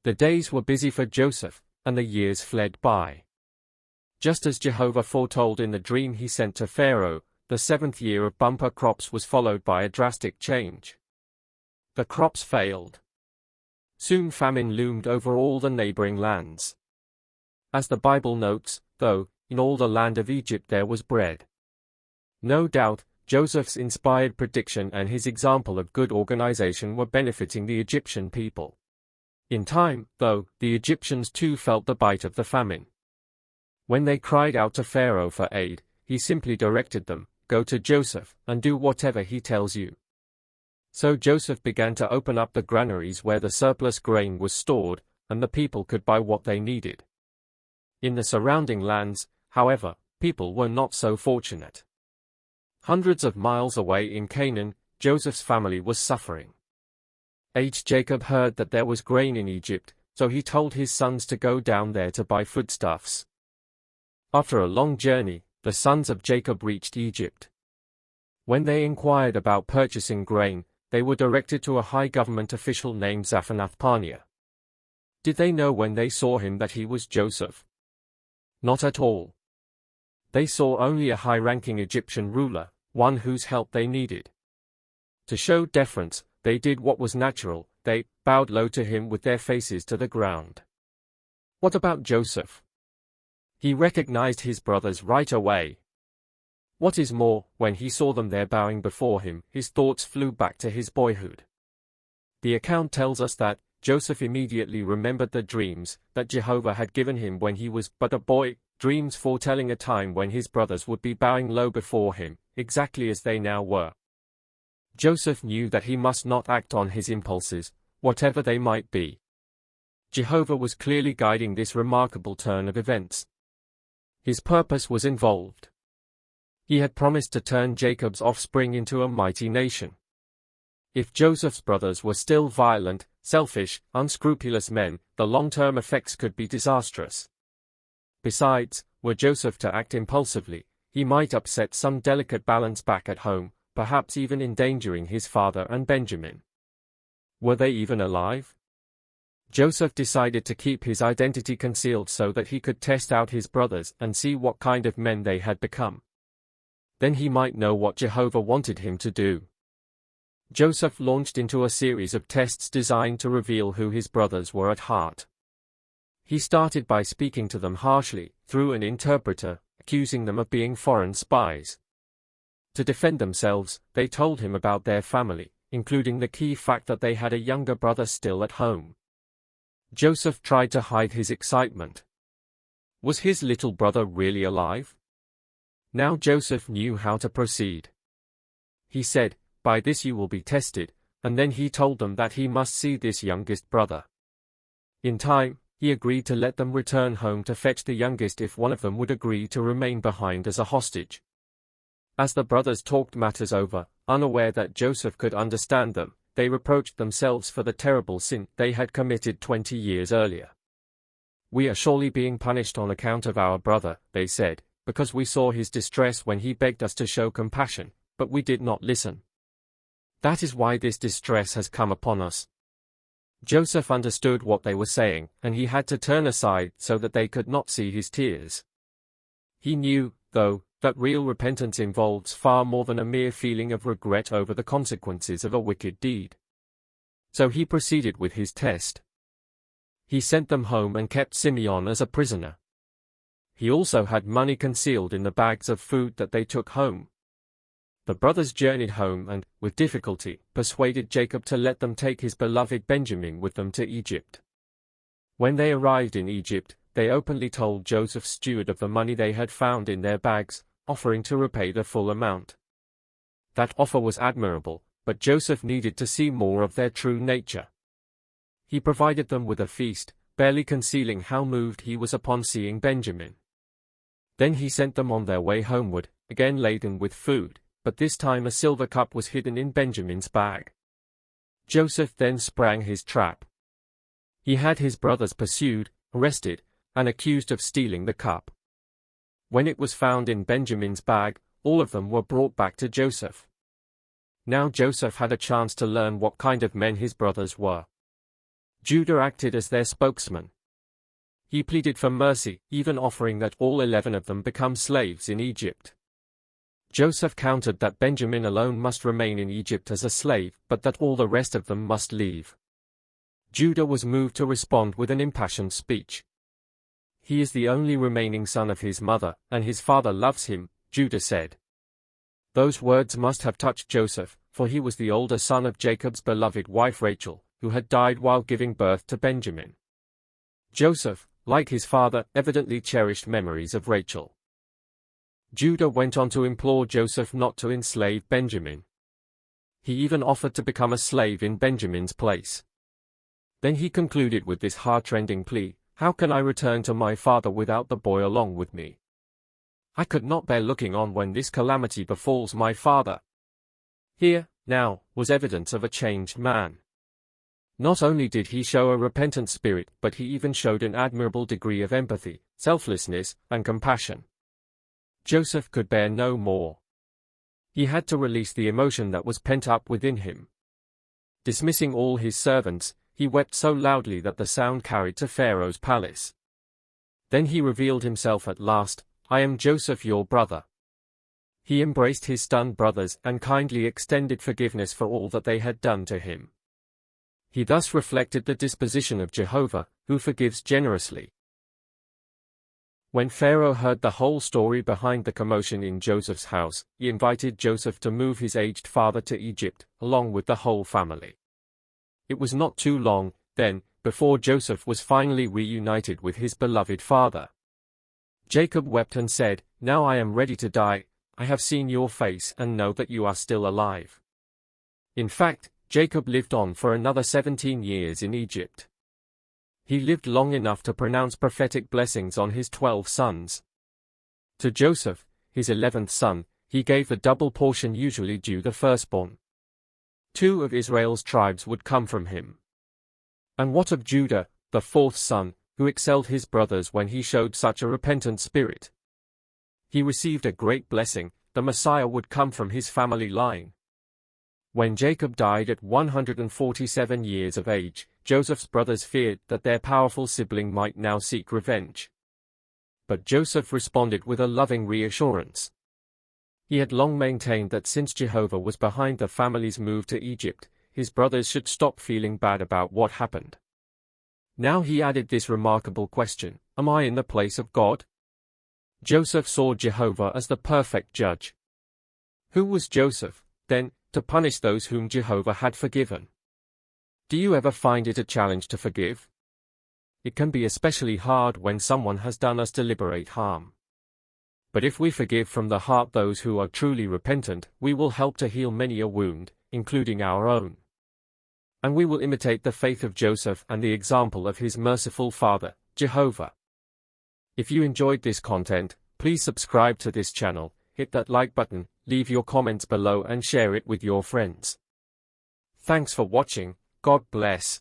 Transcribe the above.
The days were busy for Joseph, and the years fled by. Just as Jehovah foretold in the dream he sent to Pharaoh, the 7th year of bumper crops was followed by a drastic change. The crops failed. Soon famine loomed over all the neighboring lands. As the Bible notes, though, in all the land of Egypt there was bread. No doubt, Joseph's inspired prediction and his example of good organization were benefiting the Egyptian people. In time, though, the Egyptians too felt the bite of the famine. When they cried out to Pharaoh for aid, he simply directed them, "Go to Joseph, and do whatever he tells you." So Joseph began to open up the granaries where the surplus grain was stored, and the people could buy what they needed. In the surrounding lands, however, people were not so fortunate. Hundreds of miles away in Canaan, Joseph's family was suffering. Aged Jacob heard that there was grain in Egypt, so he told his sons to go down there to buy foodstuffs. After a long journey, the sons of Jacob reached Egypt. When they inquired about purchasing grain, they were directed to a high government official named Zaphenath-Paneah. Did they know when they saw him that he was Joseph? Not at all. They saw only a high-ranking Egyptian ruler, one whose help they needed. To show deference, they did what was natural, they bowed low to him with their faces to the ground. What about Joseph? He recognized his brothers right away. What is more, when he saw them there bowing before him, his thoughts flew back to his boyhood. The account tells us that Joseph immediately remembered the dreams that Jehovah had given him when he was but a boy, dreams foretelling a time when his brothers would be bowing low before him, exactly as they now were. Joseph knew that he must not act on his impulses, whatever they might be. Jehovah was clearly guiding this remarkable turn of events. His purpose was involved. He had promised to turn Jacob's offspring into a mighty nation. If Joseph's brothers were still violent, selfish, unscrupulous men, the long-term effects could be disastrous. Besides, were Joseph to act impulsively, he might upset some delicate balance back at home, perhaps even endangering his father and Benjamin. Were they even alive? Joseph decided to keep his identity concealed so that he could test out his brothers and see what kind of men they had become. Then he might know what Jehovah wanted him to do. Joseph launched into a series of tests designed to reveal who his brothers were at heart. He started by speaking to them harshly, through an interpreter, accusing them of being foreign spies. To defend themselves, they told him about their family, including the key fact that they had a younger brother still at home. Joseph tried to hide his excitement. Was his little brother really alive? Now Joseph knew how to proceed. He said, "By this you will be tested," and then he told them that he must see this youngest brother. In time, he agreed to let them return home to fetch the youngest if one of them would agree to remain behind as a hostage. As the brothers talked matters over, unaware that Joseph could understand them, they reproached themselves for the terrible sin they had committed 20 years earlier. "We are surely being punished on account of our brother," they said, "because we saw his distress when he begged us to show compassion, but we did not listen. That is why this distress has come upon us." Joseph understood what they were saying, and he had to turn aside so that they could not see his tears. He knew, though, that real repentance involves far more than a mere feeling of regret over the consequences of a wicked deed. So he proceeded with his test. He sent them home and kept Simeon as a prisoner. He also had money concealed in the bags of food that they took home. The brothers journeyed home and, with difficulty, persuaded Jacob to let them take his beloved Benjamin with them to Egypt. When they arrived in Egypt, they openly told Joseph's steward of the money they had found in their bags, offering to repay the full amount. That offer was admirable, but Joseph needed to see more of their true nature. He provided them with a feast, barely concealing how moved he was upon seeing Benjamin. Then he sent them on their way homeward, again laden with food, but this time a silver cup was hidden in Benjamin's bag. Joseph then sprang his trap. He had his brothers pursued, arrested, and accused of stealing the cup. When it was found in Benjamin's bag, all of them were brought back to Joseph. Now Joseph had a chance to learn what kind of men his brothers were. Judah acted as their spokesman. He pleaded for mercy, even offering that all 11 of them become slaves in Egypt. Joseph countered that Benjamin alone must remain in Egypt as a slave, but that all the rest of them must leave. Judah was moved to respond with an impassioned speech. "He is the only remaining son of his mother, and his father loves him," Judah said. Those words must have touched Joseph, for he was the older son of Jacob's beloved wife Rachel, who had died while giving birth to Benjamin. Joseph, like his father, evidently cherished memories of Rachel. Judah went on to implore Joseph not to enslave Benjamin. He even offered to become a slave in Benjamin's place. Then he concluded with this heart-rending plea, "How can I return to my father without the boy along with me? I could not bear looking on when this calamity befalls my father." Here, now, was evidence of a changed man. Not only did he show a repentant spirit, but he even showed an admirable degree of empathy, selflessness, and compassion. Joseph could bear no more. He had to release the emotion that was pent up within him. Dismissing all his servants, he wept so loudly that the sound carried to Pharaoh's palace. Then he revealed himself at last, "I am Joseph, your brother." He embraced his stunned brothers and kindly extended forgiveness for all that they had done to him. He thus reflected the disposition of Jehovah, who forgives generously. When Pharaoh heard the whole story behind the commotion in Joseph's house, he invited Joseph to move his aged father to Egypt, along with the whole family. It was not too long, then, before Joseph was finally reunited with his beloved father. Jacob wept and said, "Now I am ready to die. I have seen your face and know that you are still alive." In fact, Jacob lived on for another 17 years in Egypt. He lived long enough to pronounce prophetic blessings on his 12 sons. To Joseph, his 11th son, he gave the double portion usually due the firstborn. 2 of Israel's tribes would come from him. And what of Judah, the 4th son, who excelled his brothers when he showed such a repentant spirit? He received a great blessing. The Messiah would come from his family line. When Jacob died at 147 years of age, Joseph's brothers feared that their powerful sibling might now seek revenge. But Joseph responded with a loving reassurance. He had long maintained that since Jehovah was behind the family's move to Egypt, his brothers should stop feeling bad about what happened. Now he added this remarkable question, "Am I in the place of God?" Joseph saw Jehovah as the perfect judge. Who was Joseph, then, to punish those whom Jehovah had forgiven? Do you ever find it a challenge to forgive? It can be especially hard when someone has done us deliberate harm. But if we forgive from the heart those who are truly repentant, we will help to heal many a wound, including our own. And we will imitate the faith of Joseph and the example of his merciful father, Jehovah. If you enjoyed this content, please subscribe to this channel, hit that like button, leave your comments below and share it with your friends. Thanks for watching. God bless.